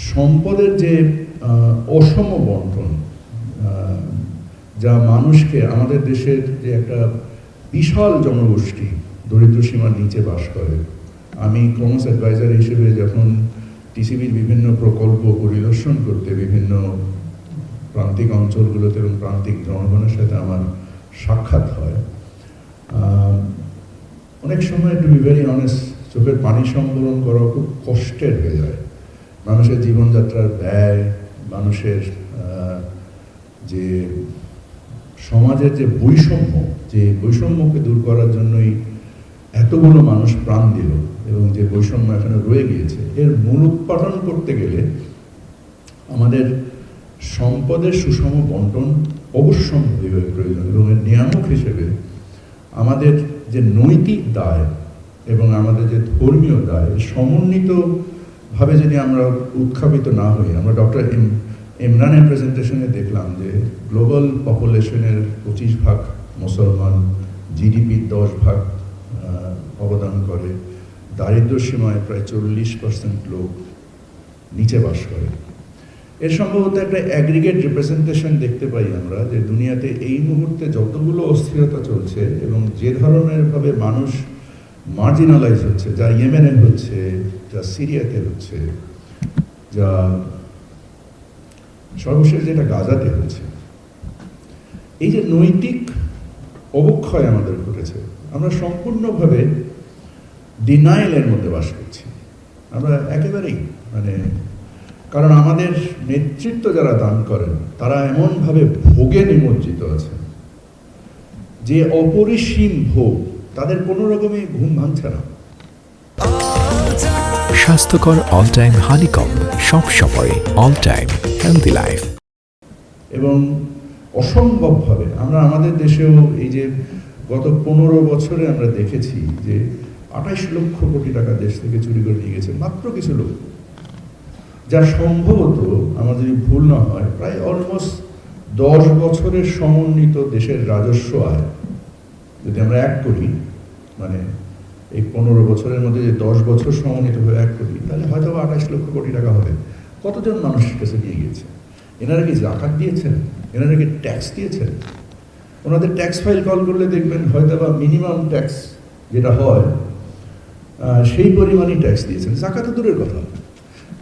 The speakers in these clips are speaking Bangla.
সম্পদের যে অসম বন্টন, যা মানুষকে, আমাদের দেশের যে একটা বিশাল জনগোষ্ঠী দরিদ্র সীমার নিচে বাস করে। আমি কমার্স অ্যাডভাইজার হিসেবে যখন টিসিবির বিভিন্ন প্রকল্প পরিদর্শন করতে বিভিন্ন প্রান্তিক অঞ্চলগুলোতে এবং প্রান্তিক জনগণের সাথে আমার সাক্ষাৎ হয়, অনেক সময় টু বি ভেরি অনেস্ট চোখের পানি সম্বরণ করা খুব কষ্টের হয়ে যায়। মানুষের জীবনযাত্রার ব্যয়, মানুষের যে সমাজের যে বৈষম্যকে দূর করার জন্যই এতগুলো মানুষ প্রাণ দিল এবং যে বৈষম্য এখানে রয়ে গিয়েছে, এর মূল উৎপাদন করতে গেলে আমাদের সম্পদের সুষম বন্টন অবশ্যম্ভাবী প্রয়োজন। এবং এর নিয়ামক হিসেবে আমাদের যে নৈতিক দায় এবং আমাদের যে ধর্মীয় দায় সমন্বিতভাবে যদি আমরা উৎখাপিত না হই, আমরা ডক্টর ইমরানের প্রেজেন্টেশনে দেখলাম যে গ্লোবাল পপুলেশনের 25% মুসলমান, জিডিপির 10% অবদান করে, দারিদ্র সীমায় প্রায় 40% লোক নিচে বাস করে। এর সম্ভবত একটা অ্যাগ্রিগেট রিপ্রেজেন্টেশন দেখতে পাই আমরা যে দুনিয়াতে এই মুহূর্তে যতগুলো অস্থিরতা চলছে এবং যে ধরনের ভাবে মানুষ মার্জিনালাইজ হচ্ছে, যা ইয়েমেনে হচ্ছে, যা সিরিয়াতে হচ্ছে, যা সর্বশেষ যেটা গাজাতে হচ্ছে, এই যে নৈতিক অবক্ষয় আমাদের ঘটেছে, আমরা সম্পূর্ণভাবে ডিনাইলের মধ্যে বাস করছি। আমরা একেবারেই কারণ আমাদের নেতৃত্ব যারা দান করেন তারা এমনভাবে ভোগে নিমজ্জিত আছে যে অপরিসীম ভোগ তাদের কোনো রকমই ঘুম ভাঙছে না। স্বাস্থ্যকর অল টাইম হানিকম, সব সময় অল টাইম হেলদি লাইফ। এবং অসম্ভবভাবে আমরা আমাদের দেশেও এই যে গত 15 বছরে আমরা দেখেছি যে 28 লক্ষ কোটি টাকা দেশ থেকে চুরি করে নিয়ে গেছে মাত্র কিছু লোক, যা সম্ভবত আমার যদি ভুল না হয় প্রায় অলমোস্ট 10 বছরের সমন্বিত দেশের রাজস্ব আয় যদি আমরা এক করি, এই 15 বছরের মধ্যে যে 10 বছর সমন্বিতভাবে এক করি, তাহলে হয়তো 28 লক্ষ কোটি টাকা হবে। কতজন মানুষের কাছে নিয়ে গিয়েছে? এনারা কি জাকাত দিয়েছেন? এনারা কি ট্যাক্স দিয়েছেন? ওনাদের ট্যাক্স ফাইল কল করলে দেখবেন হয়তো বা মিনিমাম ট্যাক্স যেটা হয় সেই পরিমাণই ট্যাক্স দিয়েছেন। জাকাত দূরের কথা,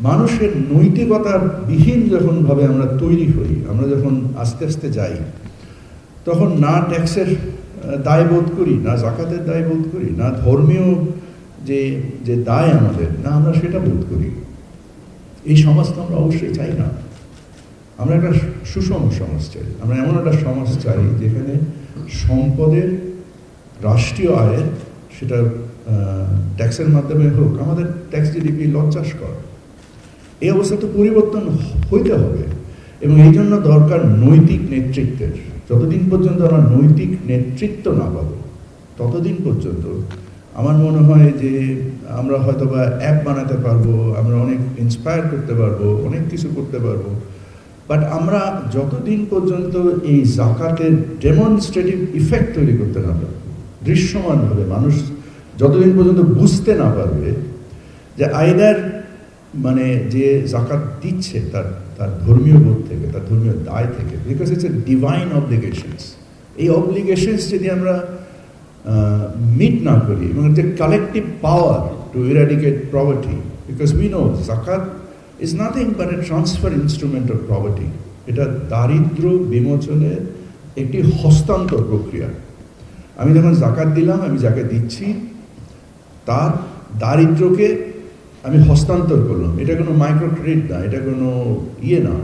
মানুষের নৈতিকতার বিহীন যখনভাবে আমরা তৈরি হই, আমরা যখন আস্তে আস্তে যাই, তখন না ট্যাক্সের দায় বোধ করি, না জাকাতের দায় বোধ করি, না ধর্মীয় যে দায় আমাদের, না আমরা সেটা বোধ করি। এই সমাজ তো আমরা অবশ্যই চাই না। আমরা একটা সুষম সমাজ চাই। আমরা এমন একটা সমাজ চাই যেখানে সম্পদের, রাষ্ট্রীয় আয়ের, সেটা ট্যাক্সের মাধ্যমে হোক, আমাদের ট্যাক্স জিডিপি লজ্জাস্কর। এই অবস্থা তো পরিবর্তন হইতে হবে এবং এই জন্য দরকার নৈতিক নেতৃত্বের। যতদিন পর্যন্ত আমরা নৈতিক নেতৃত্ব না পাবো ততদিন পর্যন্ত আমার মনে হয় যে আমরা হয়তো বা অ্যাপ বানাতে পারবো, আমরা অনেক ইন্সপায়ার করতে পারবো, অনেক কিছু করতে পারবো, বাট আমরা যতদিন পর্যন্ত এই জাকাতের ডেমনস্ট্রেটিভ ইফেক্ট তৈরি করতে না পারবো, দৃশ্যমানভাবে মানুষ যতদিন পর্যন্ত বুঝতে না পারবে যে আইদার যে জাকাত দিচ্ছে তার ধর্মীয় বোধ থেকে, তার ধর্মীয় দায় থেকে, because it's a divine obligations. এই অব্লিগেশনস যদি আমরা মিট না করি এবং যে collective power to eradicate poverty, because we know জাকাত is nothing but a transfer instrument of poverty. এটা দারিদ্র বিমোচনের একটি হস্তান্তর প্রক্রিয়া। আমি যখন জাকাত দিলাম, আমি যাকে দিচ্ছি তার দারিদ্রকে আমি হস্তান্তর করলাম। এটা কোনো মাইক্রো ক্রেডিট না, এটা কোনো না।